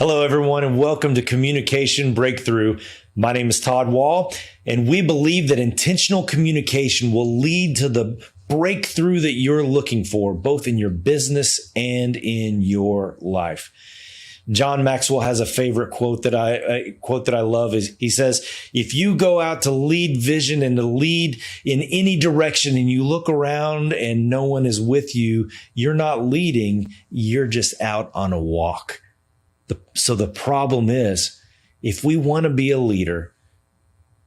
Hello, everyone, and welcome to Communication Breakthrough. My name is Todd Wall, and we believe that intentional communication will lead to the breakthrough that you're looking for, both in your business and in your life. John Maxwell has a favorite quote that I love. Is he says, if you go out to lead vision and to lead in any direction and you look around and no one is with you, you're not leading, you're just out on a walk. So the problem is, if we want to be a leader,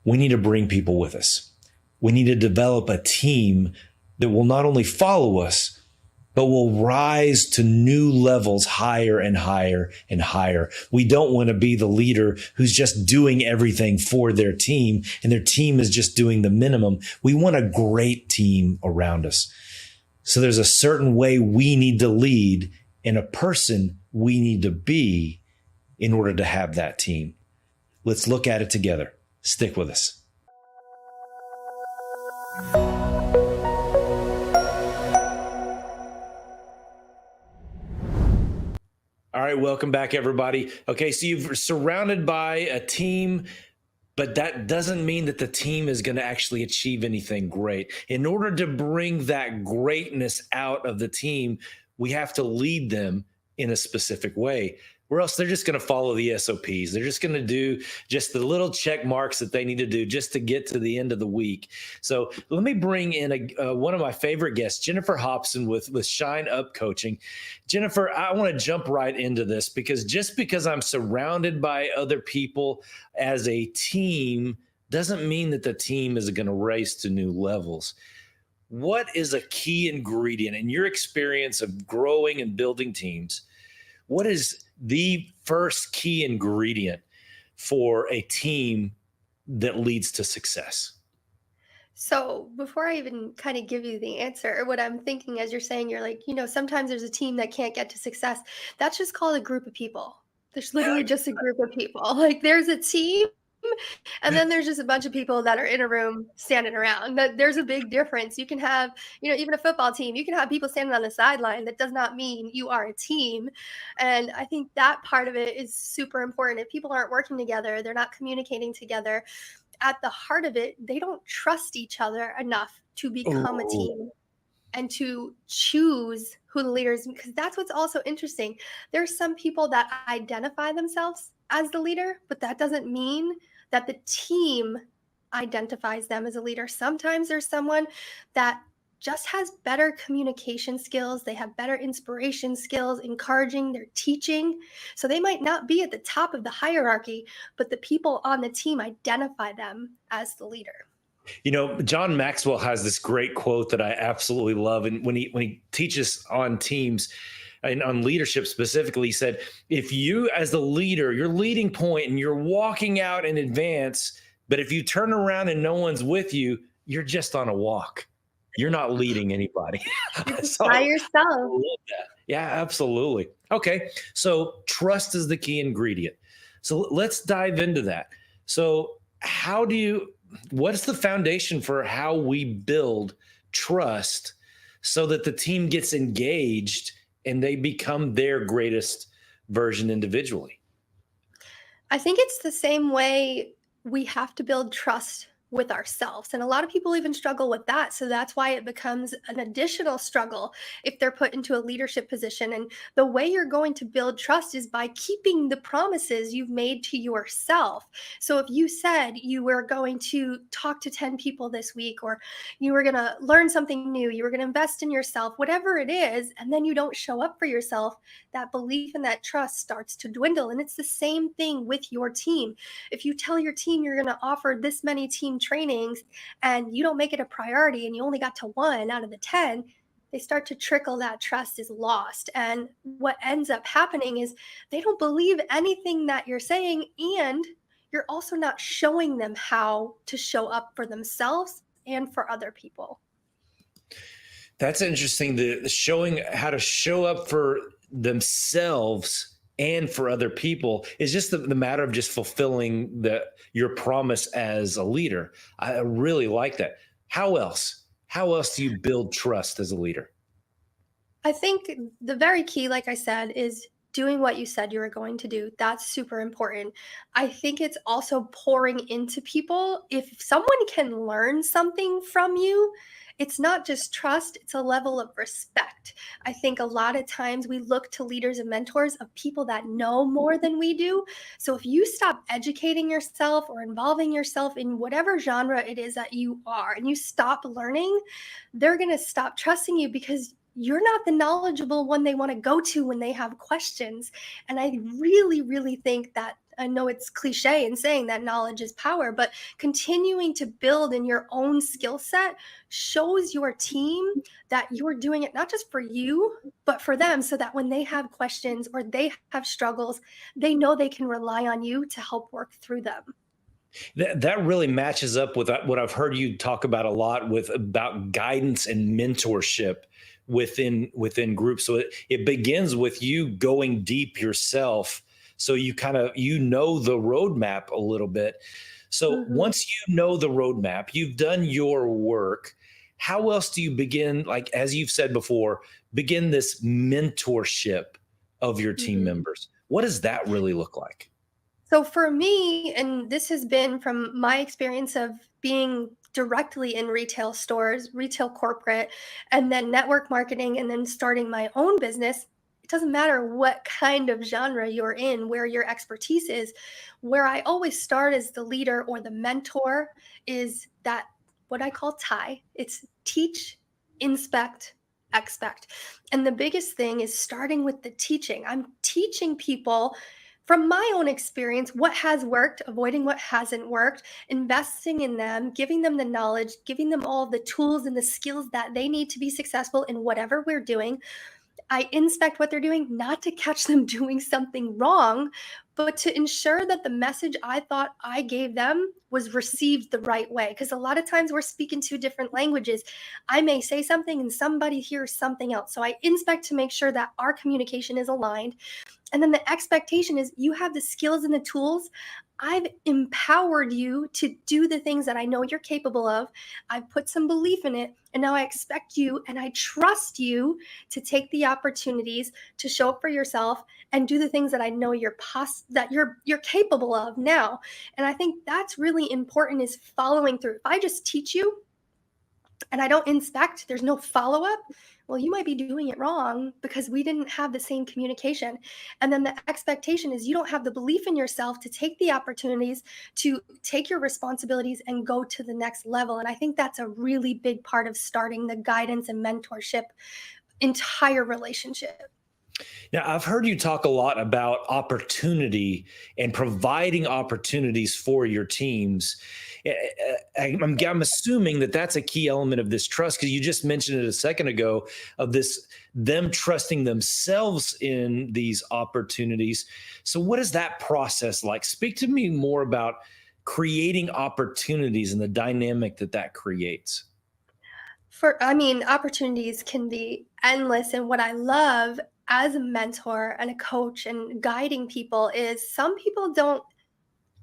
we need to bring people with us. We need to develop a team that will not only follow us, but will rise to new levels higher and higher and higher. We don't want to be the leader who's just doing everything for their team and their team is just doing the minimum. We want a great team around us. So there's a certain way we need to lead and a person we need to be in order to have that team. Let's look at it together. Stick with us. All right, welcome back, everybody. Okay, so you're surrounded by a team, but that doesn't mean that the team is going to actually achieve anything great. In order to bring that greatness out of the team, we have to lead them in a specific way, or else they're just going to follow the SOPs. They're just going to do just the little check marks that they need to do just to get to the end of the week. So let me bring in one of my favorite guests, Jennifer Hopson with Shine Up Coaching. Jennifer, I want to jump right into this because just because I'm surrounded by other people as a team doesn't mean that the team is going to race to new levels. What is a key ingredient in your experience of growing and building teams? What is the first key ingredient for a team that leads to success? So before I even kind of give you the answer, what I'm thinking as you're saying, you're like, sometimes there's a team that can't get to success. That's just called a group of people. There's literally just a group of people. Like there's a team and then there's just a bunch of people that are in a room standing around. There's a big difference. You can have, even a football team, you can have people standing on the sideline. That does not mean you are a team. And I think that part of it is super important. If people aren't working together, they're not communicating together, at the heart of it, they don't trust each other enough to become a team and to choose who the leader is. Because that's what's also interesting. There's some people that identify themselves as the leader, but that doesn't mean that the team identifies them as a leader. Sometimes there's someone that just has better communication skills. They have better inspiration skills, encouraging, they're teaching. So they might not be at the top of the hierarchy, but the people on the team identify them as the leader. John Maxwell has this great quote that I absolutely love. And when he teaches on teams and on leadership specifically, he said, if you as the leader, your leading point and you're walking out in advance, but if you turn around and no one's with you, you're just on a walk. You're not leading anybody. So, by yourself. I love that. Yeah, absolutely. Okay. So trust is the key ingredient. So let's dive into that. So what's the foundation for how we build trust so that the team gets engaged and they become their greatest version individually? I think it's the same way we have to build trust with ourselves. And a lot of people even struggle with that. So that's why it becomes an additional struggle if they're put into a leadership position. And the way you're going to build trust is by keeping the promises you've made to yourself. So if you said you were going to talk to 10 people this week, or you were going to learn something new, you were going to invest in yourself, whatever it is, and then you don't show up for yourself, that belief and that trust starts to dwindle. And it's the same thing with your team. If you tell your team you're going to offer this many team trainings and you don't make it a priority and you only got to 1 out of the 10, they start to trickle, that trust is lost. And what ends up happening is they don't believe anything that you're saying. And you're also not showing them how to show up for themselves and for other people. That's interesting. The showing how to show up for themselves and for other people is just the matter of just fulfilling your promise as a leader. I really like that. How else? How else do you build trust as a leader? I think the very key, like I said, is doing what you said you were going to do. That's super important. I think it's also pouring into people. If someone can learn something from you, it's not just trust, it's a level of respect. I think a lot of times we look to leaders and mentors of people that know more than we do. So if you stop educating yourself or involving yourself in whatever genre it is that you are, and you stop learning, they're going to stop trusting you because you're not the knowledgeable one they want to go to when they have questions. And I really, really think that, I know it's cliche in saying that knowledge is power, but continuing to build in your own skill set shows your team that you're doing it not just for you, but for them, so that when they have questions or they have struggles, they know they can rely on you to help work through them. That really matches up with what I've heard you talk about a lot with about guidance and mentorship within groups. So it begins with you going deep yourself. So you kind of the roadmap a little bit. So Mhm. once you know the roadmap, you've done your work. How else do you begin, like as you've said before, begin this mentorship of your team Mhm. members? What does that really look like? So for me, and this has been from my experience of being directly in retail stores, retail corporate, and then network marketing, and then starting my own business, it doesn't matter what kind of genre you're in, where your expertise is. Where I always start as the leader or the mentor is that what I call tie. It's teach, inspect, expect. And the biggest thing is starting with the teaching. I'm teaching people from my own experience, what has worked, avoiding what hasn't worked, investing in them, giving them the knowledge, giving them all the tools and the skills that they need to be successful in whatever we're doing. I inspect what they're doing, not to catch them doing something wrong, but to ensure that the message I thought I gave them was received the right way. Because a lot of times we're speaking two different languages. I may say something and somebody hears something else. So I inspect to make sure that our communication is aligned. And then the expectation is you have the skills and the tools. I've empowered you to do the things that I know you're capable of. I've put some belief in it. And now I expect you and I trust you to take the opportunities to show up for yourself and do the things that I know that you're capable of now. And I think that's really important, is following through. If I just teach you and I don't inspect, there's no follow up, well, you might be doing it wrong because we didn't have the same communication. And then the expectation is you don't have the belief in yourself to take the opportunities, to take your responsibilities and go to the next level. And I think that's a really big part of starting the guidance and mentorship entire relationship. Now, I've heard you talk a lot about opportunity and providing opportunities for your teams. I'm assuming that that's a key element of this trust, because you just mentioned it a second ago, of this them trusting themselves in these opportunities. So, what is that process like? Speak to me more about creating opportunities and the dynamic that creates. I mean, opportunities can be endless. And what I love as a mentor and a coach and guiding people is some people don't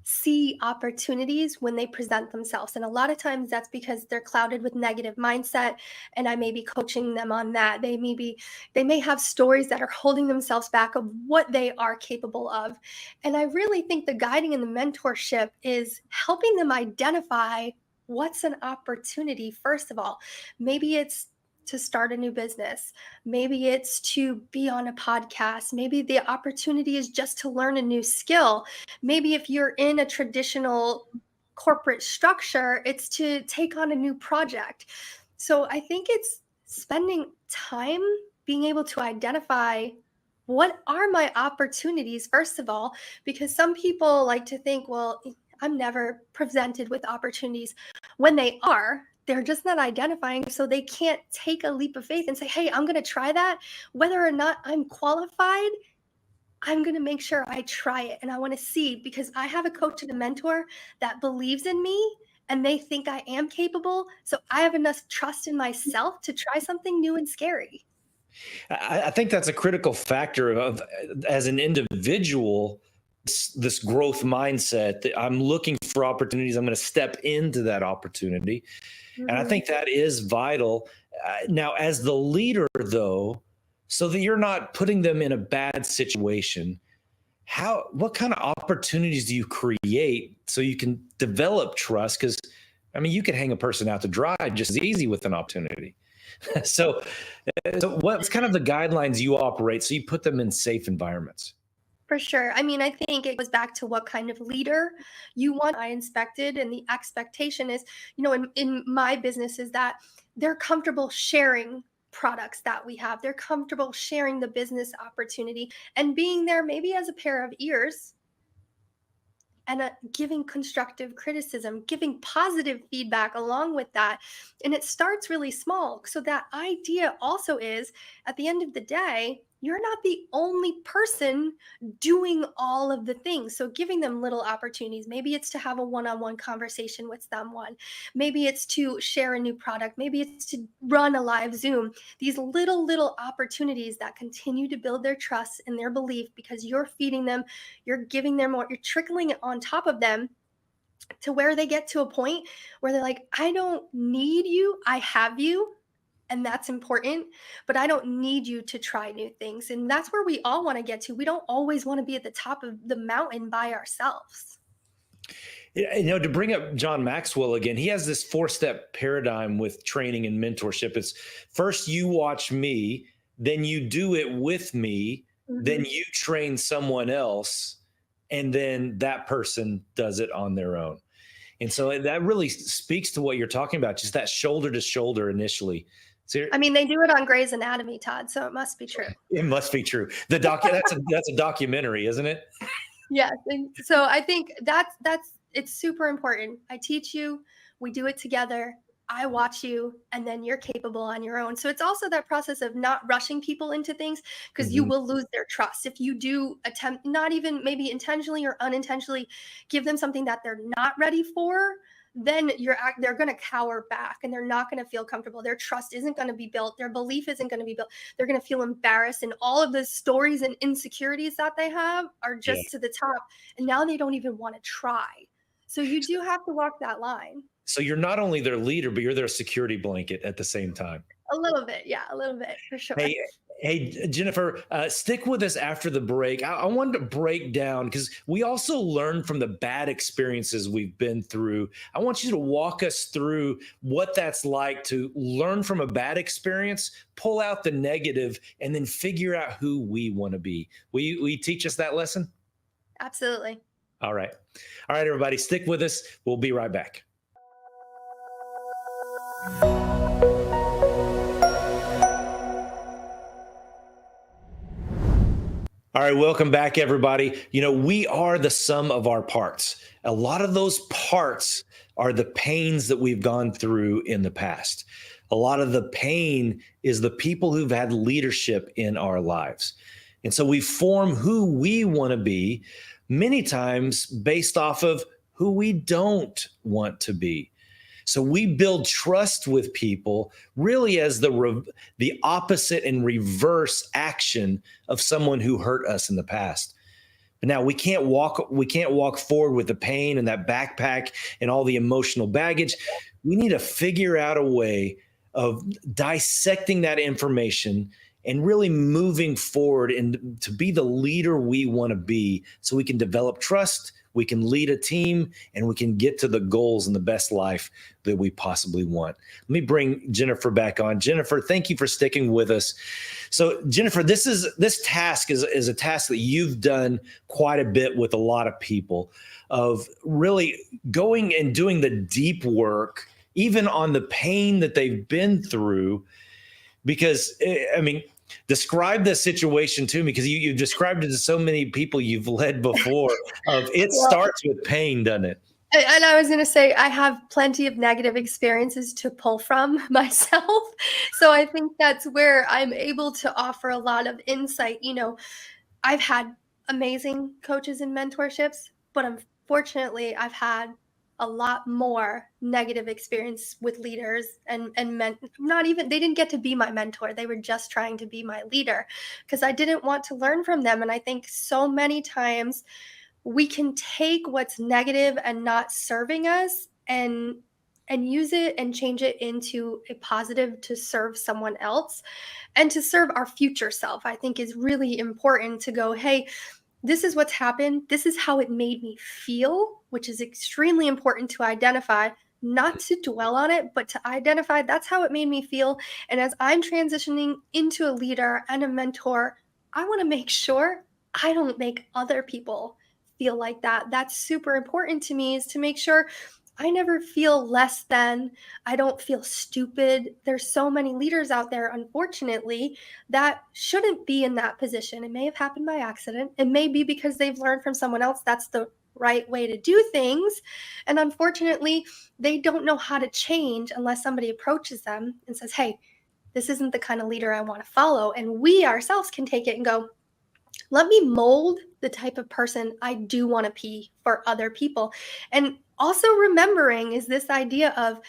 see opportunities when they present themselves. And a lot of times that's because they're clouded with negative mindset. And I may be coaching them on that. They may have stories that are holding themselves back of what they are capable of. And I really think the guiding and the mentorship is helping them identify what's an opportunity, first of all. Maybe it's to start a new business. Maybe it's to be on a podcast. Maybe the opportunity is just to learn a new skill. Maybe if you're in a traditional corporate structure, it's to take on a new project. So I think it's spending time being able to identify what are my opportunities, first of all, because some people like to think, well, I'm never presented with opportunities. When they are, they're just not identifying, so they can't take a leap of faith and say, hey, I'm going to try that. Whether or not I'm qualified, I'm going to make sure I try it. And I want to see, because I have a coach and a mentor that believes in me and they think I am capable. So I have enough trust in myself to try something new and scary. I think that's a critical factor of, as an individual, this growth mindset that I'm looking for opportunities. I'm going to step into that opportunity. And I think that is vital. Now, as the leader, though, so that you're not putting them in a bad situation, what kind of opportunities do you create so you can develop trust? Because, I mean, you could hang a person out to dry just as easy with an opportunity. So what's kind of the guidelines you operate so you put them in safe environments? For sure. I mean, I think it goes back to what kind of leader you want. I inspected, and the expectation is, in my business, is that they're comfortable sharing products that we have. They're comfortable sharing the business opportunity and being there maybe as a pair of ears and giving constructive criticism, giving positive feedback along with that. And it starts really small. So that idea also is, at the end of the day, you're not the only person doing all of the things. So giving them little opportunities. Maybe it's to have a one-on-one conversation with someone. Maybe it's to share a new product. Maybe it's to run a live Zoom. These little opportunities that continue to build their trust and their belief, because you're feeding them, you're giving them more, you're trickling it on top of them to where they get to a point where they're like, I don't need you. I have you. And that's important, but I don't need you to try new things. And that's where we all want to get to. We don't always want to be at the top of the mountain by ourselves. To bring up John Maxwell again, he has this 4-step paradigm with training and mentorship. It's first you watch me, then you do it with me, then you train someone else, and then that person does it on their own. And so that really speaks to what you're talking about, just that shoulder to shoulder initially. I mean, they do it on Grey's Anatomy, Todd, so it must be true. It must be true. That's a documentary, isn't it? Yes. And so I think it's super important. I teach you, we do it together. I watch you, and then you're capable on your own. So it's also that process of not rushing people into things, because you will lose their trust if you do attempt, not even maybe intentionally or unintentionally, give them something that they're not ready for. Then they're going to cower back, and they're not going to feel comfortable. Their trust isn't going to be built. Their belief isn't going to be built. They're going to feel embarrassed, and all of the stories and insecurities that they have are just to the top. And now they don't even want to try. So you do have to walk that line. So you're not only their leader, but you're their security blanket at the same time. A little bit. Yeah, a little bit for sure. Hey, Jennifer, stick with us after the break. I wanted to break down, because we also learn from the bad experiences we've been through. I want you to walk us through what that's like to learn from a bad experience, pull out the negative, and then figure out who we want to be. Will you teach us that lesson? Absolutely. All right, everybody, stick with us. We'll be right back. All right, welcome back, everybody. We are the sum of our parts. A lot of those parts are the pains that we've gone through in the past. A lot of the pain is the people who've had leadership in our lives. And so we form who we want to be, many times based off of who we don't want to be. So we build trust with people really as the opposite and reverse action of someone who hurt us in the past. But now we can't walk forward with the pain and that backpack and all the emotional baggage. We need to figure out a way of dissecting that information and really moving forward and to be the leader we want to be, so we can develop trust, we can lead a team, and we can get to the goals and the best life that we possibly want. Let me bring Jennifer back on. Jennifer, thank you for sticking with us. So Jennifer, this task is a task that you've done quite a bit with a lot of people, of really going and doing the deep work, even on the pain that they've been through. Because, I mean, describe the situation to me, because you've described it to so many people you've led before. It starts with pain, doesn't it? And I was going to say, I have plenty of negative experiences to pull from myself. So I think that's where I'm able to offer a lot of insight. I've had amazing coaches and mentorships, but unfortunately, I've had a lot more negative experience with leaders not even they didn't get to be my mentor. They were just trying to be my leader because I didn't want to learn from them. And I think so many times we can take what's negative and not serving us and use it and change it into a positive to serve someone else and to serve our future self. I think is really important to go, hey, this is what's happened. This is how it made me feel, which is extremely important to identify, not to dwell on it, but to identify that's how it made me feel. And as I'm transitioning into a leader and a mentor, I want to make sure I don't make other people feel like that. That's super important to me, is to make sure I never feel less than, I don't feel stupid. There's so many leaders out there, unfortunately, that shouldn't be in that position. It may have happened by accident. It may be because they've learned from someone else that's the right way to do things. And unfortunately, they don't know how to change unless somebody approaches them and says, hey, this isn't the kind of leader I want to follow. And we ourselves can take it and go, let me mold the type of person I do want to be for other people. And also remembering is this idea of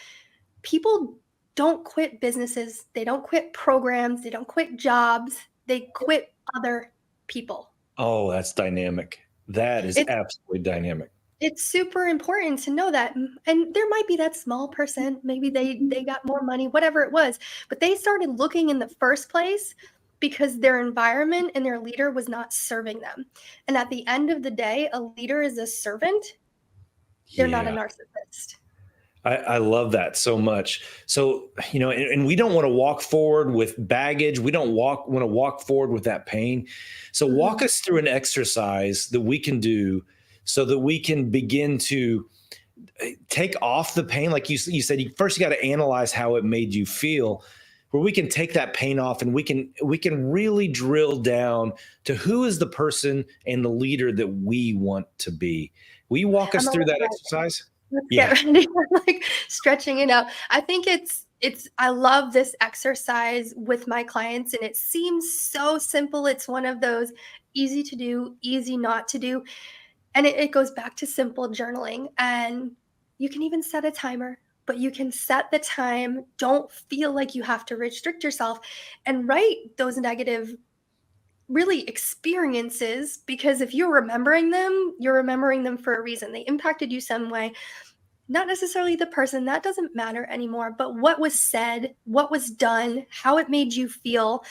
people don't quit businesses, they don't quit programs, they don't quit jobs, they quit other people. Oh, that's dynamic. That is It's absolutely dynamic. it's super important to know that. And there might be that small percent, maybe they got more money, whatever it was, but they started looking in the first place because their environment and their leader was not serving them. And at the end of the day, a leader is a servant. They're not a Yeah. narcissist. I love that so much. So, and we don't want to walk forward with baggage. We don't want to walk forward with that pain. So walk Mhm. us through an exercise that we can do so that we can begin to take off the pain. Like you said, first you got to analyze how it made you feel, where we can take that pain off and we can really drill down to who is the person and the leader that we want to be. Will you walk I'm us a through little that ready. exercise? Let's Yeah. get ready. Like stretching it out. I think it's I love this exercise with my clients and it seems so simple. It's one of those easy to do, easy not to do. And it goes back to simple journaling. And you can even set a timer, but you can set the time. Don't feel like you have to restrict yourself and write those negative really experiences, because if you're remembering them for a reason. They impacted you some way, not necessarily the person, that doesn't matter anymore, but what was said, what was done, how it made you feel,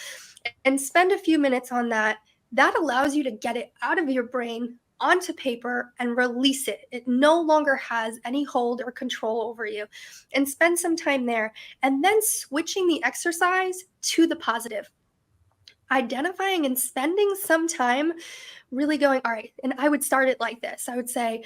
and spend a few minutes on that. That allows you to get it out of your brain onto paper and release it. It no longer has any hold or control over you. And spend some time there. And then switching the exercise to the positive, identifying and spending some time really going, all right. And I would start it like this. I would say,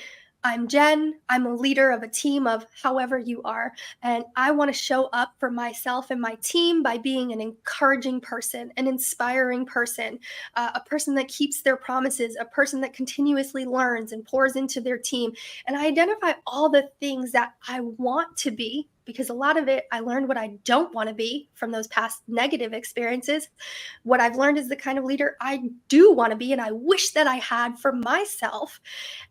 I'm Jen. I'm a leader of a team of however you are. And I want to show up for myself and my team by being an encouraging person, an inspiring person, a person that keeps their promises, a person that continuously learns and pours into their team. And I identify all the things that I want to be, because a lot of it, I learned what I don't want to be from those past negative experiences. What I've learned is the kind of leader I do want to be and I wish that I had for myself.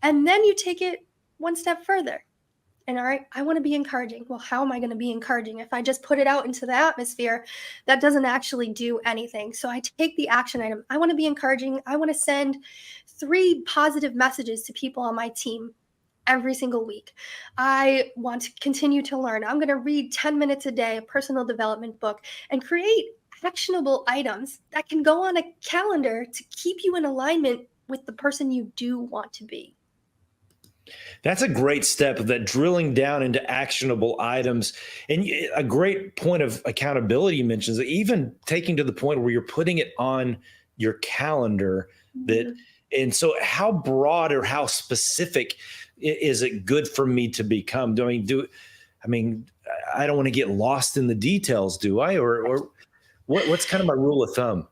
And then you take it one step further. And all right, I want to be encouraging. Well, how am I going to be encouraging? If I just put it out into the atmosphere, that doesn't actually do anything. So I take the action item. I want to be encouraging. I want to send 3 positive messages to people on my team every single week. I want to continue to learn. I'm going to read 10 minutes a day, a personal development book, and create actionable items that can go on a calendar to keep you in alignment with the person you do want to be. That's a great step of that, drilling down into actionable items. And a great point of accountability you mentions, even taking to the point where you're putting it on your calendar that, Mhm. and so how broad or how specific is it good for me to become? I mean, I don't want to get lost in the details, do I? Or what's kind of my rule of thumb?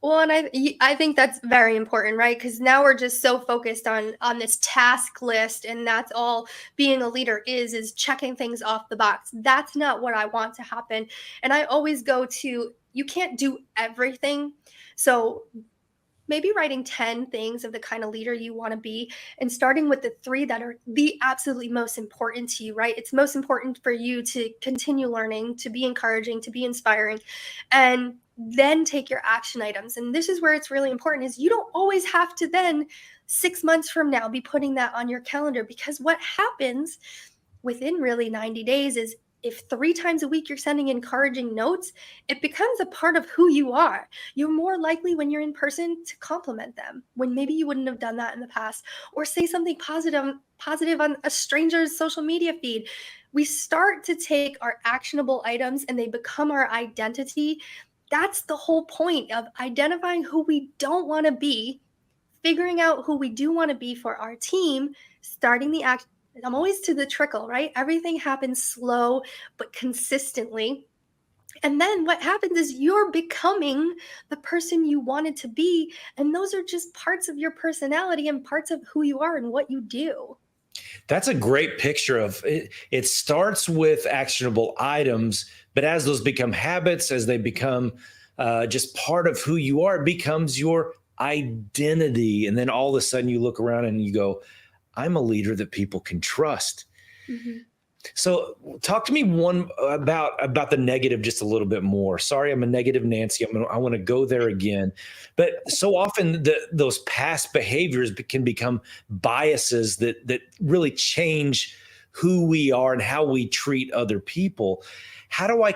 Well, and I think that's very important, right? Because now we're just so focused on this task list, and that's all being a leader is checking things off the box. That's not what I want to happen. And I always go to, you can't do everything. So maybe writing 10 things of the kind of leader you want to be and starting with the three that are the absolutely most important to you, right? It's most important for you to continue learning, to be encouraging, to be inspiring, and then take your action items. And this is where it's really important is you don't always have to then 6 months from now be putting that on your calendar, because what happens within really 90 days is if 3 times a week you're sending encouraging notes, it becomes a part of who you are. You're more likely when you're in person to compliment them when maybe you wouldn't have done that in the past, or say something positive on a stranger's social media feed. We start to take our actionable items and they become our identity. That's the whole point of identifying who we don't want to be, figuring out who we do want to be for our team, starting the act. I'm always to the trickle, right? Everything happens slow but consistently. And then what happens is you're becoming the person you wanted to be. And those are just parts of your personality and parts of who you are and what you do. That's a great picture of it. It starts with actionable items, but as those become habits, as they become just part of who you are, it becomes your identity. And then all of a sudden you look around and you go, I'm a leader that people can trust. Mhm. So talk to me one about the negative just a little bit more. Sorry, I'm a negative Nancy. I want to go there again. But so often those past behaviors can become biases that really change who we are and how we treat other people. How do I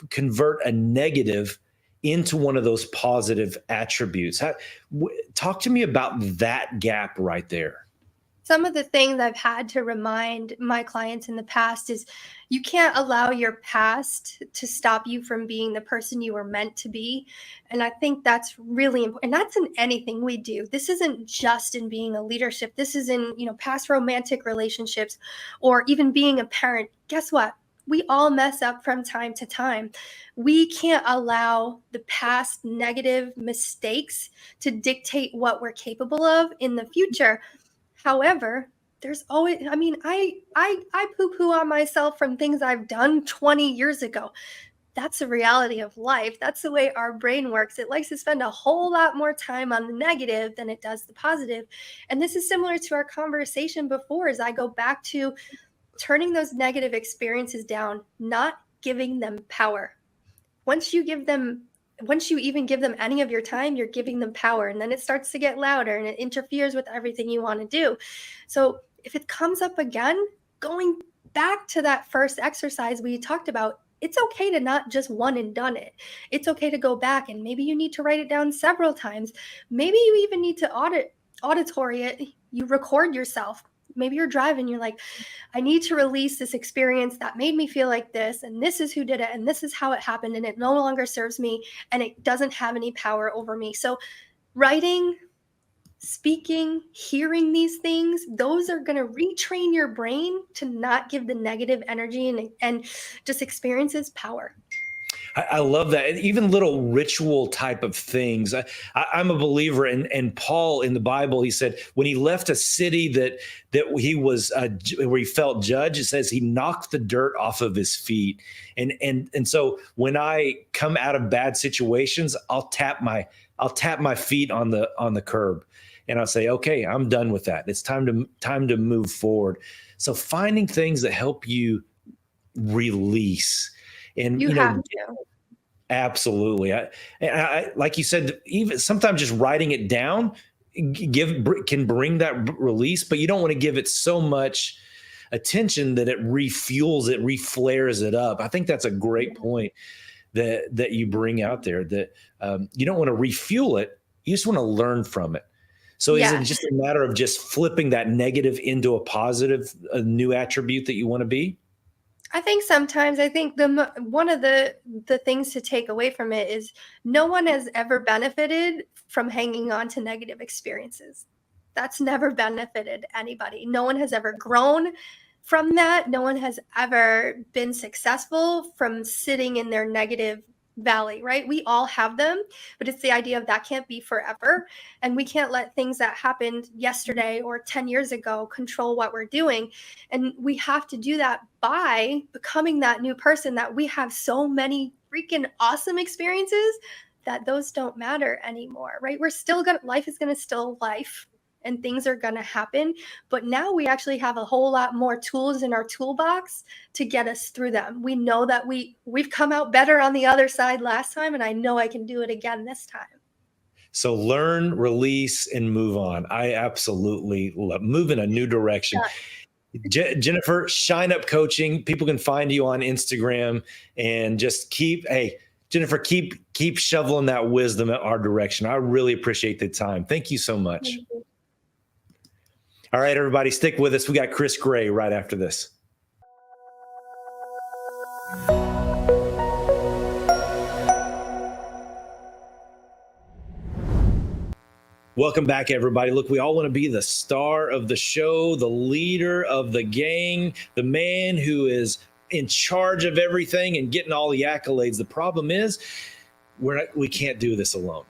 convert a negative into one of those positive attributes? Talk to me about that gap right there. Some of the things I've had to remind my clients in the past is you can't allow your past to stop you from being the person you were meant to be. And I think that's really important. And that's in anything we do. This isn't just in being a leadership. This is in, past romantic relationships or even being a parent. Guess what? We all mess up from time to time. We can't allow the past negative mistakes to dictate what we're capable of in the future. However, there's always, I mean, I poo-poo on myself from things I've done 20 years ago. That's the reality of life. That's the way our brain works. It likes to spend a whole lot more time on the negative than it does the positive. And this is similar to our conversation before as I go back to turning those negative experiences down, not giving them power. Once you give them once you even give them any of your time, you're giving them power, and then it starts to get louder and it interferes with everything you want to do. So if it comes up again, going back to that first exercise we talked about, it's okay to not just one and done it. It's okay to go back and maybe you need to write it down several times. Maybe you even need to auditory it. You record yourself. Maybe you're driving, you're like, I need to release this experience that made me feel like this, and this is who did it, and this is how it happened, and it no longer serves me, and it doesn't have any power over me. So, writing, speaking, hearing these things, those are going to retrain your brain to not give the negative energy and just experiences power. I love that. And even little ritual type of things. I'm a believer and Paul in the Bible, he said when he left a city that he was where he felt judged, it says he knocked the dirt off of his feet. And so when I come out of bad situations, I'll tap my feet on the curb and I'll say, okay, I'm done with that. It's time to move forward. So finding things that help you release. And You have to. absolutely. I like you said, even sometimes just writing it down can bring that release, but you don't want to give it so much attention that it refuels it, reflares it up. I think that's a great point that you bring out there. That you don't want to refuel it; you just want to learn from it. So is it Yes. just a matter of just flipping that negative into a positive, a new attribute that you want to be? I think sometimes I think one of the things to take away from it is no one has ever benefited from hanging on to negative experiences. That's never benefited anybody. No one has ever grown from that. No one has ever been successful from sitting in their negative valley, right? We all have them, but it's the idea of that can't be forever. And we can't let things that happened yesterday or 10 years ago control what we're doing. And we have to do that by becoming that new person that we have so many freaking awesome experiences that those don't matter anymore, right? We're still gonna, life is gonna still life and things are gonna happen. But now we actually have a whole lot more tools in our toolbox to get us through them. We know that we've come out better on the other side last time, and I know I can do it again this time. So learn, release, and move on. I absolutely love move in a new direction. Jennifer, Shine Up Coaching. People can find you on Instagram and just Jennifer, keep shoveling that wisdom in our direction. I really appreciate the time. Thank you so much. All right, everybody, stick with us. We got Chris Gray right after this. Welcome back, everybody. Look, we all want to be the star of the show, the leader of the gang, the man who is in charge of everything and getting all the accolades. The problem is we can't do this alone.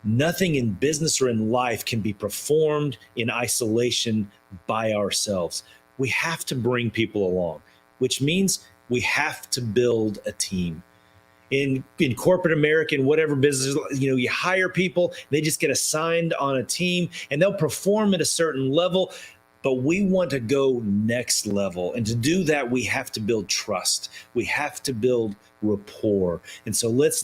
Nothing in business or in life can be performed in isolation by ourselves. We have to bring people along, which means we have to build a team. In corporate America, in whatever business, you hire people, they just get assigned on a team and they'll perform at a certain level. But we want to go next level. And to do that, we have to build trust. We have to build rapport. And so let's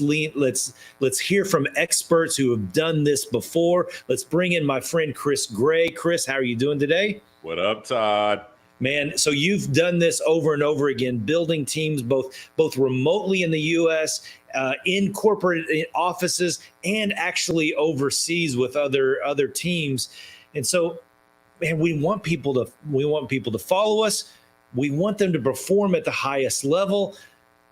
hear from experts who have done this before. Let's bring in my friend Chris Gray. Chris, how are you doing today? What up, Todd? Man, so you've done this over and over again, building teams both remotely in the U.S., in corporate offices, and actually overseas with other teams. And so, man, we want people to follow us. We want them to perform at the highest level.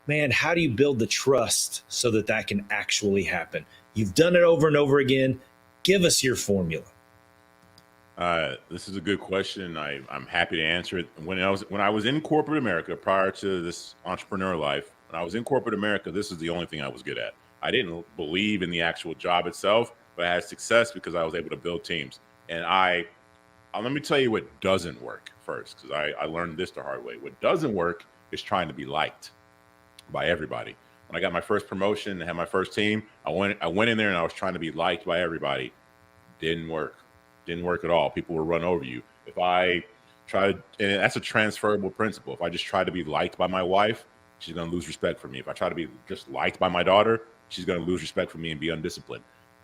Man, how do you build the trust so that can actually happen? You've done it over and over again. Give us your formula. This is a good question. I'm happy to answer it. When I was in corporate America prior to this entrepreneur life, when I was in corporate America, this is the only thing I was good at. I didn't believe in the actual job itself, but I had success because I was able to build teams. And let me tell you what doesn't work first, because I learned this the hard way. What doesn't work is trying to be liked by everybody. When I got my first promotion and had my first team, I went in there and I was trying to be liked by everybody. Didn't work at all. People will run over you. If I try to, and that's a transferable principle. If I just try to be liked by my wife, she's going to lose respect for me. If I try to be just liked by my daughter, she's going to lose respect for me and be undisciplined.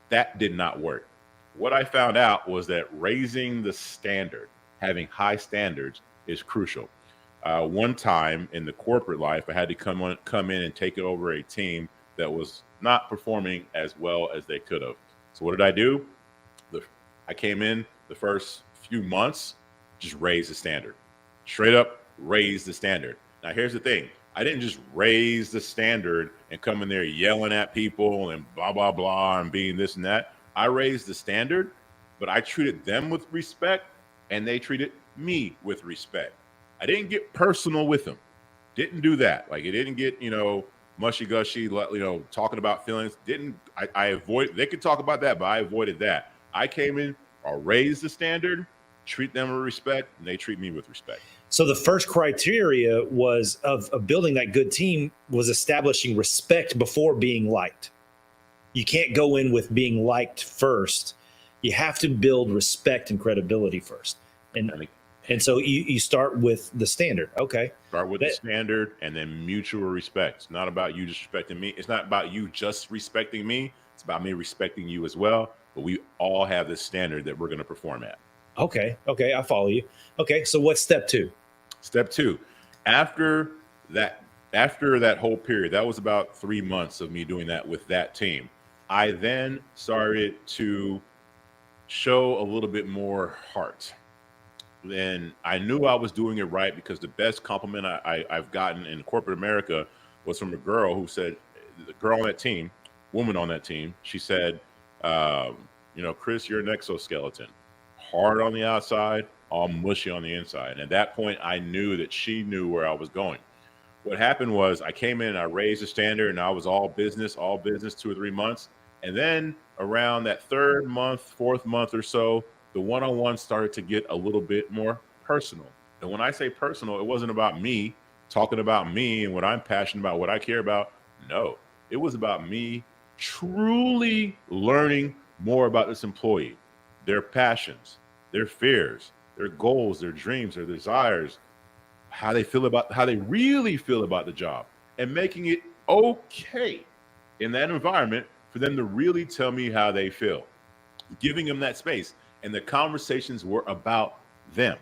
That did not work. What I found out was that raising the standard, having high standards, is crucial. One time in the corporate life, I had to come in and take over a team that was not performing as well as they could have. So what did I do? I came in the first few months, just raise the standard. Straight up raise the standard. Now here's the thing. I didn't just raise the standard and come in there yelling at people and blah, blah, blah, and being this and that. I raised the standard, but I treated them with respect and they treated me with respect. I didn't get personal with them. Didn't do that. Like, it didn't get, mushy gushy, talking about feelings. I avoid, they could talk about that, but I avoided that. I came in, I raised the standard, treat them with respect, and they treat me with respect. So the first criteria was of building that good team was establishing respect before being liked. You can't go in with being liked first. You have to build respect and credibility first. And so you start with the standard. Okay. Start with the standard and then mutual respect. It's not about you just respecting me. It's not about you just respecting me. It's about me respecting you as well. But we all have this standard that we're going to perform at. Okay. I follow you. Okay. So what's step two? Step two, after that whole period, that was about 3 months of me doing that with that team. I then started to show a little bit more heart. Then I knew I was doing it right, because the best compliment I've gotten in corporate America was from a girl who said, the girl on that team, woman on that team, she said, Chris, you're an exoskeleton. Hard on the outside, all mushy on the inside. And at that point, I knew that she knew where I was going. What happened was I came in and I raised the standard and I was all business 2 or 3 months. And then around that third month, fourth month or so, the one-on-one started to get a little bit more personal. And when I say personal, it wasn't about me talking about me and what I'm passionate about, what I care about. No, it was about me truly learning more about this employee, their passions, their fears, their goals, their dreams, their desires, how they really feel about the job, and making it okay in that environment for them to really tell me how they feel, giving them that space. And the conversations were about them,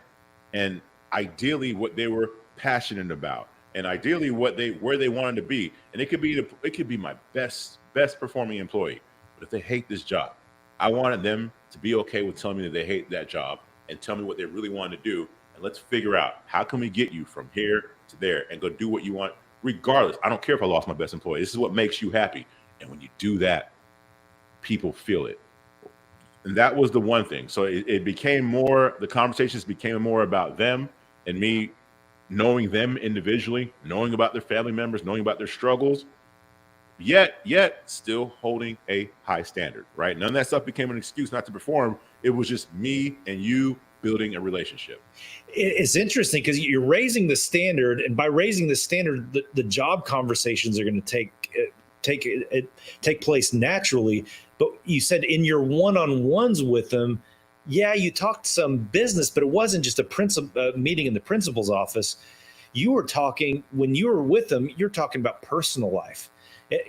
and ideally what they were passionate about, and ideally where they wanted to be. And it could be my best performing employee, but if they hate this job, I wanted them to be okay with telling me that they hate that job and tell me what they really want to do. And let's figure out how can we get you from here to there and go do what you want, regardless. I don't care if I lost my best employee. This is what makes you happy. And when you do that, people feel it. And that was the one thing. So it became more, the conversations became more about them and me knowing them individually, knowing about their family members, knowing about their struggles, yet still holding a high standard, right? None of that stuff became an excuse not to perform. It was just me and you building a relationship. It's interesting because you're raising the standard, and by raising the standard, the job conversations are going to take place naturally. But you said in your one-on-ones with them, yeah, you talked some business, but it wasn't just a meeting in the principal's office. You were talking, when you were with them, you're talking about personal life.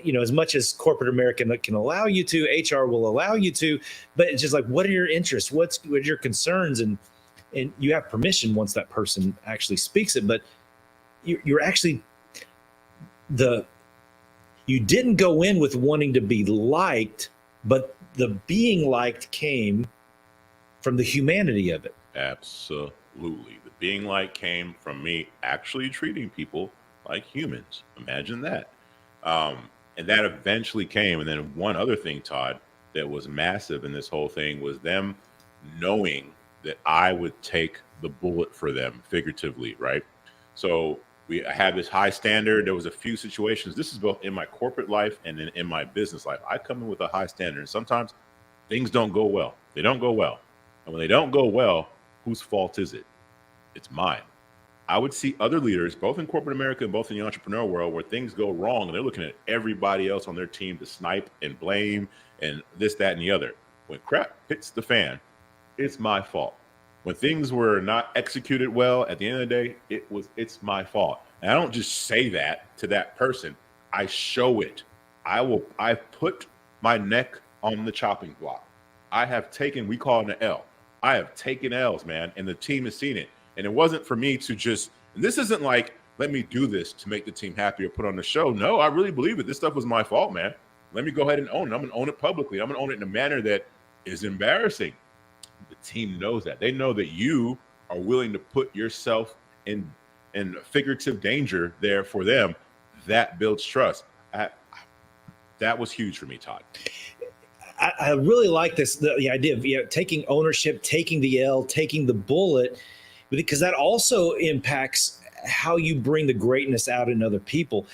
You know, as much as corporate America can allow you to, HR will allow you to, but it's just like, what are your interests? What are your concerns? And you have permission once that person actually speaks it, but you're actually you didn't go in with wanting to be liked, but the being liked came from the humanity of it. Absolutely. The being liked came from me actually treating people like humans. Imagine that. And that eventually came. And then one other thing, Todd, that was massive in this whole thing was them knowing that I would take the bullet for them figuratively, right? So I had this high standard. There was a few situations. This is both in my corporate life and in my business life. I come in with a high standard, and sometimes things don't go well. They don't go well. And when they don't go well, whose fault is it? It's mine. I would see other leaders, both in corporate America and both in the entrepreneurial world, where things go wrong and they're looking at everybody else on their team to snipe and blame and this, that, and the other. When crap hits the fan, it's my fault. When things were not executed well, at the end of the day, it's my fault. And I don't just say that to that person. I show it. I put my neck on the chopping block. I have taken, we call it an L. I have taken L's, man, and the team has seen it. And it wasn't for me to just, and this isn't like, let me do this to make the team happy or put on the show. No, I really believe it. This stuff was my fault, man. Let me go ahead and own it. I'm going to own it publicly. I'm going to own it in a manner that is embarrassing. The team knows that. They know that you are willing to put yourself in figurative danger there for them. That builds trust. That was huge for me, Todd. I really like this, the idea of taking ownership, taking the L, taking the bullet, because that also impacts how you bring the greatness out in other people.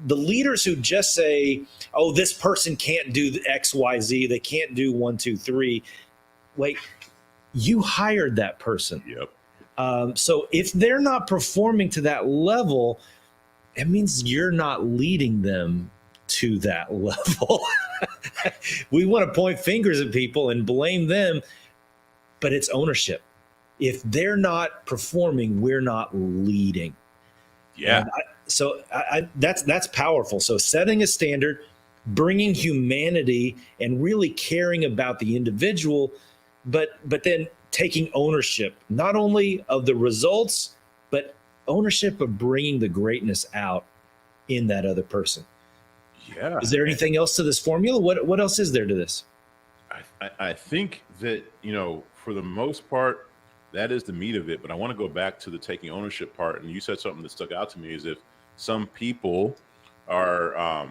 The leaders who just say, oh, this person can't do the X, Y, Z, they can't do 1, 2, 3. Wait, you hired that person. Yep. So if they're not performing to that level, it means you're not leading them to that level. We want to point fingers at people and blame them, but it's ownership. If they're not performing, we're not leading. Yeah. That's powerful. So setting a standard, bringing humanity, and really caring about the individual, but then taking ownership, not only of the results, but ownership of bringing the greatness out in that other person. Yeah. Is there anything else to this formula? What else is there to this? I think that, for the most part, that is the meat of it. But I want to go back to the taking ownership part. And you said something that stuck out to me is if some people are,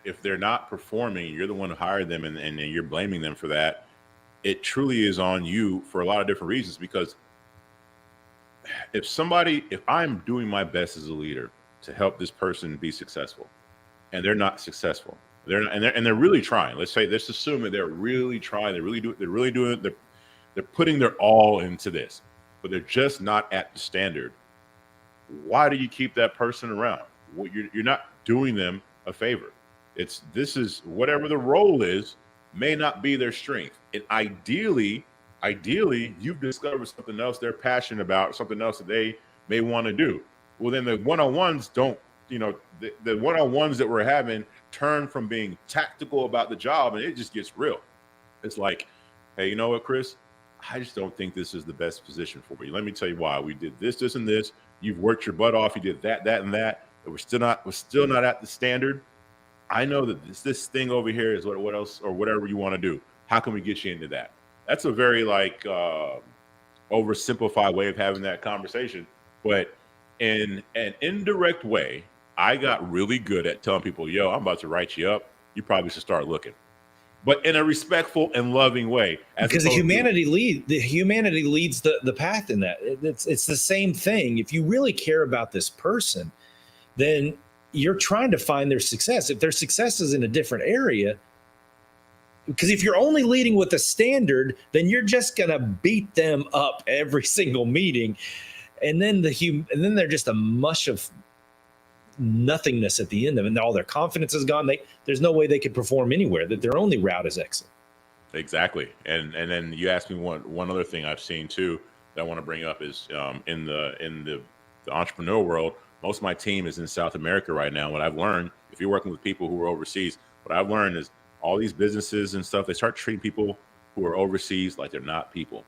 if they're not performing, you're the one who hired them and you're blaming them for that. It truly is on you for a lot of different reasons, because if I'm doing my best as a leader to help this person be successful, and they're not successful. They're not, and they're really trying. Let's assume that they're really trying. They're putting their all into this, but they're just not at the standard. Why do you keep that person around? Well, you're not doing them a favor. This is whatever the role is, may not be their strength. And ideally, you've discovered something else they're passionate about, something else that they may want to do. Well, then the one-on-ones don't, the one-on-ones that we're having turn from being tactical about the job, and it just gets real. It's like, hey, you know what, Chris? I just don't think this is the best position for you. Let me tell you why. We did this, this, and this. You've worked your butt off. You did that, and that. But we're still not at the standard. I know that this thing over here is what else or whatever you want to do. How can we get you into that? That's a very oversimplified way of having that conversation. But in an indirect way, I got really good at telling people, yo, I'm about to write you up. You probably should start looking. But in a respectful and loving way. Because the humanity leads the path in that. It's the same thing. If you really care about this person, then you're trying to find their success. If their success is in a different area, because if you're only leading with a standard, then you're just going to beat them up every single meeting. And then they're just a mush of nothingness at the end of it, and all their confidence is gone. There's no way they could perform anywhere. That their only route is exit. Exactly. And then you asked me one other thing I've seen too that I want to bring up is in the entrepreneur world, most of my team is in South America right now. What I've learned, if you're working with people who are overseas, what I've learned is all these businesses and stuff, they start treating people who are overseas like they're not people.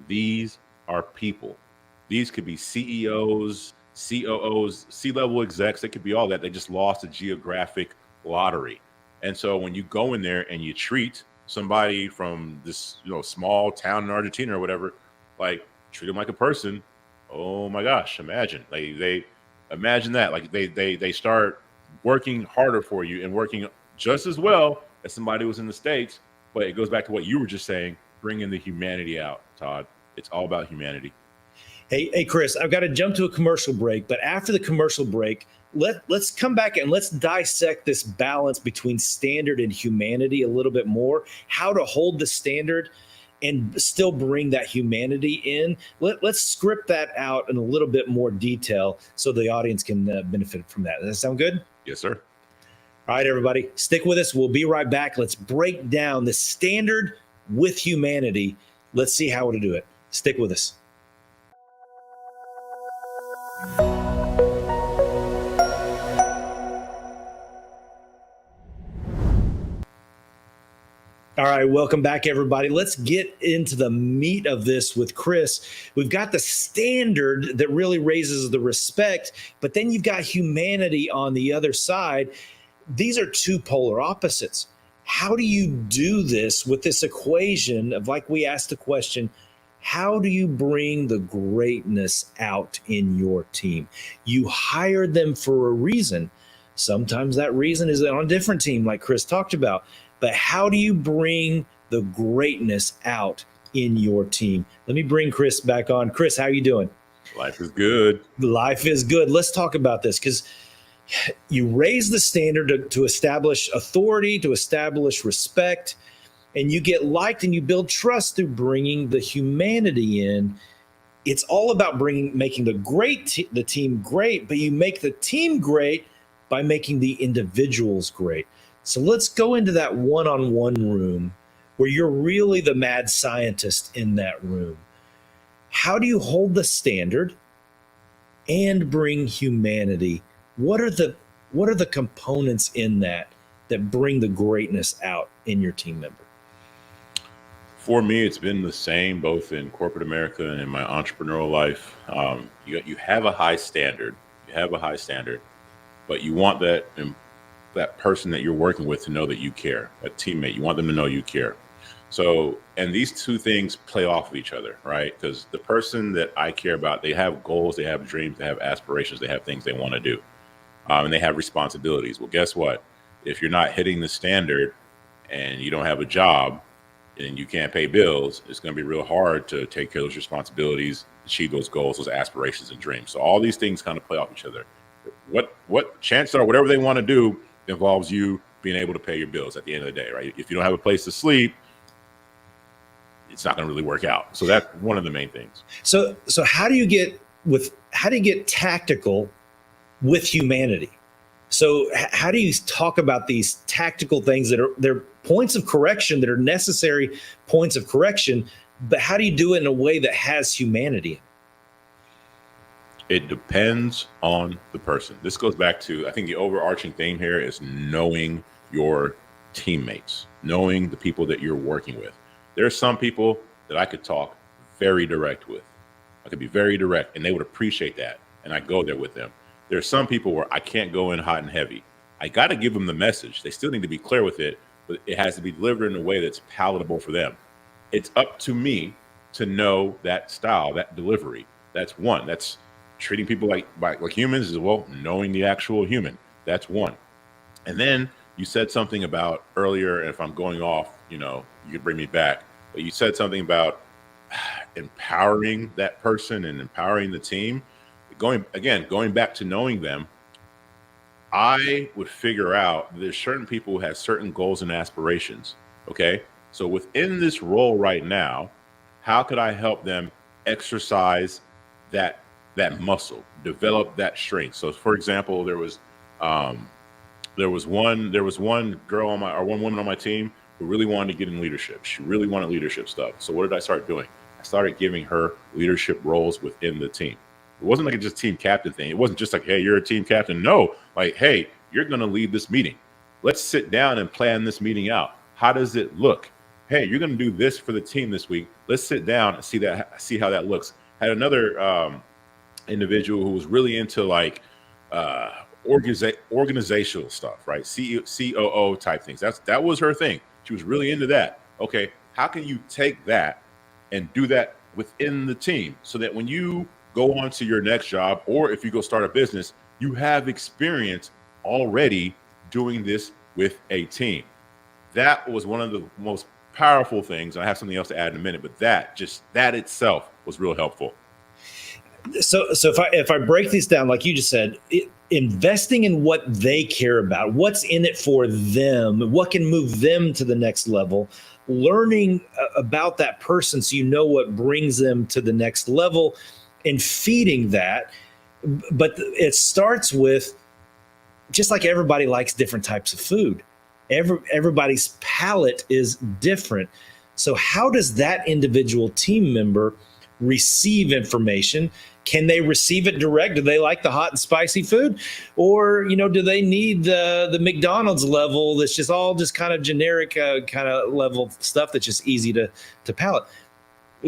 These are people. These could be CEOs, COOs, C-level execs. They could be all that. They just lost a geographic lottery. And so when you go in there and you treat somebody from this small town in Argentina or whatever, like treat them like a person, oh my gosh, imagine. Imagine that. Like they start working harder for you and working just as well as somebody who was in the States. But it goes back to what you were just saying, bringing the humanity out, Todd. It's all about humanity. Hey, Chris, I've got to jump to a commercial break, but after the commercial break, let's come back and let's dissect this balance between standard and humanity a little bit more, how to hold the standard and still bring that humanity in. Let's script that out in a little bit more detail so the audience can benefit from that. Does that sound good? Yes, sir. All right, everybody, stick with us. We'll be right back. Let's break down the standard with humanity. Let's see how to do it. Stick with us. All right, welcome back, everybody. Let's get into the meat of this with Chris. We've got the standard that really raises the respect, but then you've got humanity on the other side. These are two polar opposites. How do you do this with this equation of, like we asked the question, how do you bring the greatness out in your team? You hired them for a reason. Sometimes that reason is on a different team, like Chris talked about. But how do you bring the greatness out in your team? Let me bring Chris back on. Chris, how are you doing? Life is good. Life is good. Let's talk about this, because you raise the standard to establish authority, to establish respect, and you get liked and you build trust through bringing the humanity in. It's all about making the team great, but you make the team great by making the individuals great. So let's go into that one-on-one room where you're really the mad scientist in that room. How do you hold the standard and bring humanity? What are the components in that bring the greatness out in your team member? For me, it's been the same, both in corporate America and in my entrepreneurial life. You have a high standard. But you want that person that you're working with to know that you care, a teammate. You want them to know you care. So, and these two things play off of each other, right? Because the person that I care about, they have goals, they have dreams, they have aspirations, they have things they want to do, and they have responsibilities. Well, guess what? If you're not hitting the standard and you don't have a job and you can't pay bills, it's going to be real hard to take care of those responsibilities, achieve those goals, those aspirations and dreams. So all these things kind of play off each other. what chances are whatever they want to do involves you being able to pay your bills at the end of the day, right? If you don't have a place to sleep, it's not going to really work out. So that's one of the main things. So how do you get tactical with humanity? So how do you talk about these tactical things that they're points of correction, that are necessary points of correction, but how do you do it in a way that has humanity? It depends on the person. This goes back to, I think the overarching theme here is knowing your teammates, knowing the people that you're working with. There are some people that I could talk very direct with. I could be very direct and they would appreciate that. And I go there with them. There are some people where I can't go in hot and heavy. I got to give them the message. They still need to be clear with it, but it has to be delivered in a way that's palatable for them. It's up to me to know that style, that delivery. That's one. That's treating people like humans as well, knowing the actual human. That's one. And then you said something about earlier, and if I'm going off, you can bring me back, but you said something about empowering that person and empowering the team. Going back to knowing them, I would figure out there's certain people who have certain goals and aspirations. Okay. So within this role right now, how could I help them exercise that muscle, develop that strength? So for example, there was one girl one woman on my team who really wanted to get in leadership. She really wanted leadership stuff. So what did I start doing? I started giving her leadership roles within the team. It wasn't like a just team captain thing. It wasn't just like, hey, you're a team captain. No, like, hey, you're going to lead this meeting. Let's sit down and plan this meeting out. How does it look? Hey, you're going to do this for the team this week. Let's sit down and see how that looks. Had another individual who was really into like organizational stuff, right? COO type things. That was her thing. She was really into that. Okay, how can you take that and do that within the team so that when you go on to your next job, or if you go start a business, you have experience already doing this with a team? That was one of the most powerful things. I have something else to add in a minute, but that itself was real helpful. So if I break these down, like you just said, investing in what they care about, what's in it for them, what can move them to the next level, learning about that person so you know what brings them to the next level, and feeding that. But it starts with, just like everybody likes different types of food. Everybody's palate is different. So how does that individual team member receive information? Can they receive it direct? Do they like the hot and spicy food? Or, do they need the McDonald's level that's just kind of generic kind of level stuff that's just easy to palate?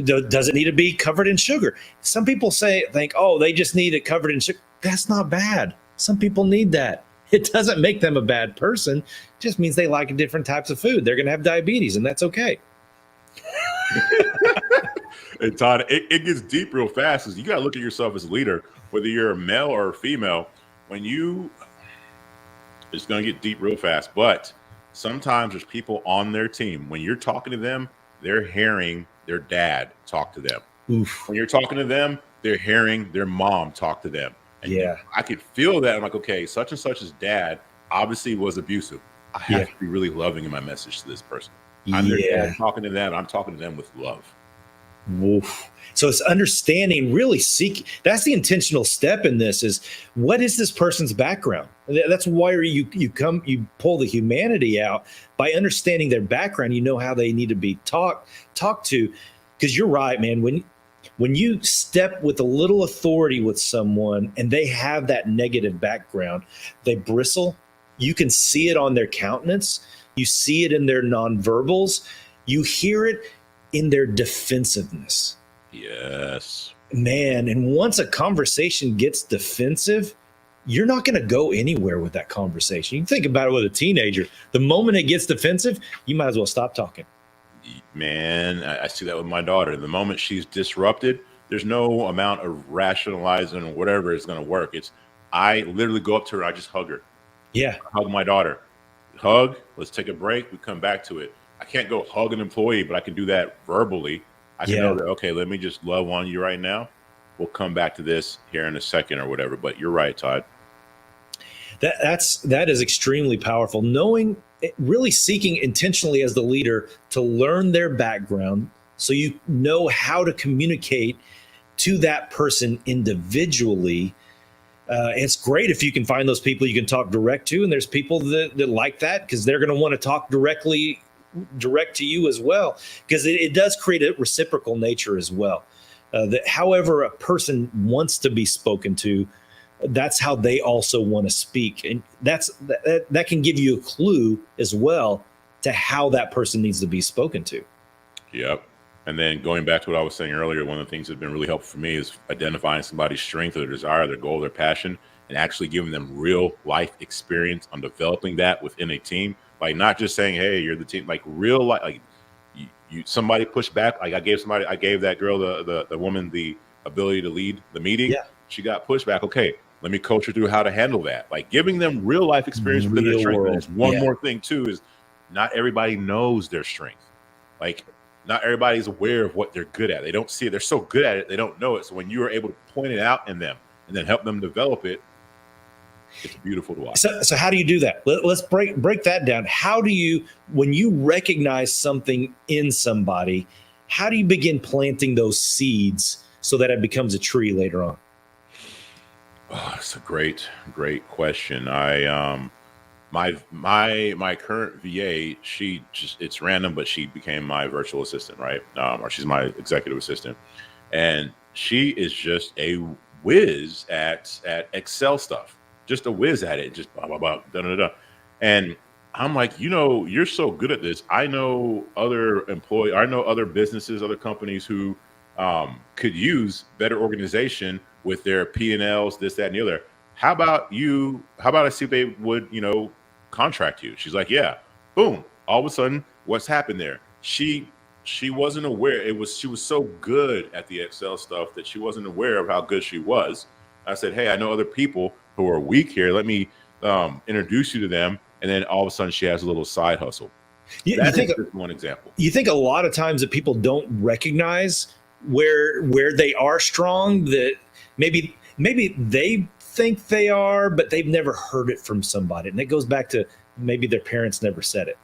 Does it need to be covered in sugar? Some people think, oh, they just need it covered in sugar. That's not bad. Some people need that. It doesn't make them a bad person. It just means they like different types of food. They're going to have diabetes, and that's okay. And Todd, it gets deep real fast. Because you got to look at yourself as a leader, whether you're a male or a female. It's going to get deep real fast. But sometimes there's people on their team. When you're talking to them, they're hearing their dad talk to them. Oof. When you're talking to them, they're hearing their mom talk to them. And yeah, I could feel that. I'm like, okay, such and such's dad obviously was abusive. I have to be really loving in my message to this person. I'm their dad talking to them. I'm talking to them with love. Oof. So it's understanding, really that's the intentional step in this, is what is this person's background? That's why you pull the humanity out. By understanding their background, you know how they need to be talked to. Because you're right, man. When you step with a little authority with someone and they have that negative background, they bristle. You can see it on their countenance. You see it in their nonverbals. You hear it in their defensiveness. Yes. Man, and once a conversation gets defensive, you're not going to go anywhere with that conversation. You can think about it with a teenager. The moment it gets defensive, you might as well stop talking. Man, I see that with my daughter. The moment she's disrupted, there's no amount of rationalizing or whatever is going to work. I literally go up to her, I just hug her. Yeah. I hug my daughter. Hug, let's take a break. We come back to it. I can't go hug an employee, but I can do that verbally. I can know that, okay, let me just love on you right now. We'll come back to this here in a second or whatever. But you're right, Todd. That is extremely powerful. Knowing, really seeking intentionally as the leader to learn their background, so you know how to communicate to that person individually. It's great if you can find those people you can talk direct to, and there's people that like that because they're going to want to talk direct to you as well, because it does create a reciprocal nature as well. That however a person wants to be spoken to, that's how they also want to speak, and that can give you a clue as well to how that person needs to be spoken to. Yep. And then going back to what I was saying earlier, one of the things that's been really helpful for me is identifying somebody's strength or their desire, their goal, their passion, and actually giving them real life experience on developing that within a team. Like not just saying, "Hey, you're the team." Like real life, like you somebody pushed back. Like I gave that girl, the woman, the ability to lead the meeting. Yeah. She got pushback. Okay, let me coach her through how to handle that. Like giving them real life experience within their Real strength. world. And there's one Yeah. more thing too is not everybody knows their strength. Like not everybody's aware of what they're good at. They don't see it. They're so good at it, they don't know it. So when you are able to point it out in them and then help them develop it, it's beautiful to watch. So how do you do that? Let's break that down. How do you, when you recognize something in somebody, how do you begin planting those seeds so that it becomes a tree later on? Oh, it's a great question. My current VA, she just, it's random, but she became my virtual assistant, right? Or she's my executive assistant, and she is just a whiz at Excel stuff, just a whiz at it, just blah blah blah, da da da. And I'm like, you're so good at this. I know other businesses, other companies who could use better organization with their P&Ls, this, that, and the other. How about I see if they would, contract you? She's like, yeah. Boom. All of a sudden, what's happened there? She wasn't aware. She was so good at the Excel stuff that she wasn't aware of how good she was. I said, hey, I know other people who are weak here. Let me introduce you to them. And then all of a sudden she has a little side hustle. That is just one example. You think a lot of times that people don't recognize where they are strong, that maybe they think they are, but they've never heard it from somebody. And that goes back to maybe their parents never said it.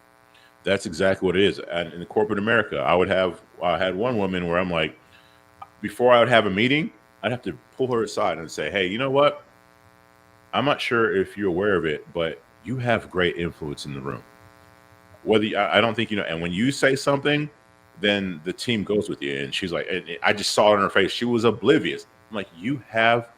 That's exactly what it is. And in corporate America, I had one woman where I'm like, before I would have a meeting, I'd have to pull her aside and say, hey, you know what? I'm not sure if you're aware of it, but you have great influence in the room. I don't think, and when you say something, then the team goes with you. And she's like, and I just saw it on her face. She was oblivious. I'm like, you have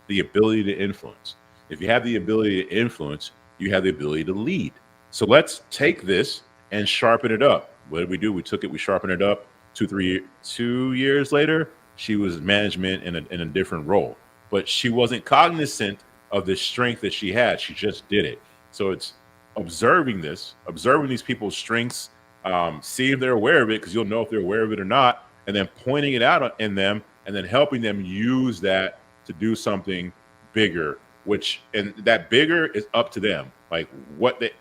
the ability to influence. If you have the ability to influence, you have the ability to lead. So let's take this and sharpen it up. What did we do? We took it, we sharpened it up. 2 years later, she was management in a different role, but she wasn't cognizant of the strength that she had. She just did it. So it's observing these people's strengths, see if they're aware of it, because you'll know if they're aware of it or not, and then pointing it out in them, and then helping them use that to do something bigger, and that bigger is up to them. Like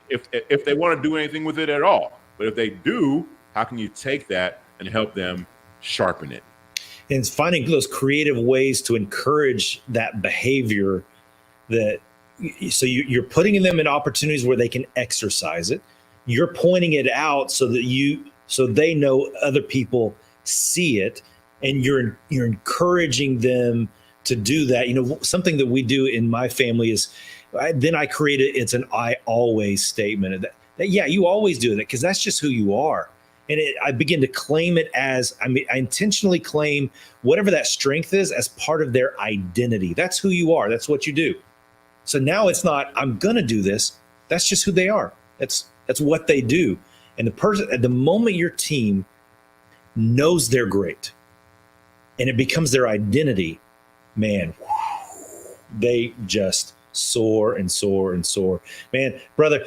if they want to do anything with it at all. But if they do, how can you take that and help them sharpen it? And it's finding those creative ways to encourage that behavior, so you're putting them in opportunities where they can exercise it. You're pointing it out so they know other people see it, and you're encouraging them to do that. Something that we do in my family is I create it. It's an I always statement that yeah, you always do that, because that's just who you are. And I begin to claim it as, I intentionally claim whatever that strength is as part of their identity. That's who you are. That's what you do. So now it's not, I'm going to do this. That's just who they are. That's what they do. And at the moment your team knows they're great and it becomes their identity, man, they just soar and soar and soar. Man, brother,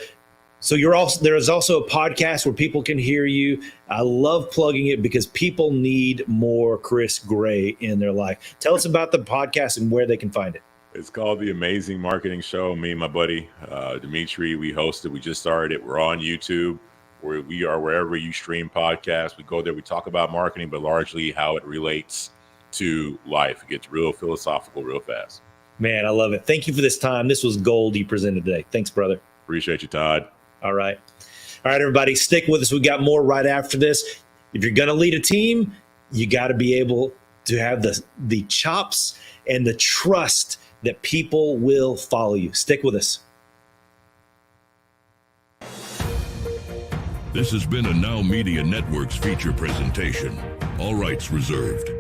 so there is also a podcast where people can hear you. I love plugging it because people need more Chris Gray in their life. Tell us about the podcast and where they can find it. It's called The Amazing Marketing Show. Me and my buddy, Dimitri, we host it. We just started it. We're on YouTube. We are wherever you stream podcasts. We go there. We talk about marketing, but largely how it relates to life. It gets real philosophical real fast. Man, I love it. Thank you for this time. This was gold you presented today. Thanks, brother. Appreciate you, Todd. All right. All right, everybody, stick with us. We got more right after this. If you're going to lead a team, you got to be able to have the chops and the trust that people will follow you. Stick with us. This has been a Now Media Networks feature presentation. All rights reserved.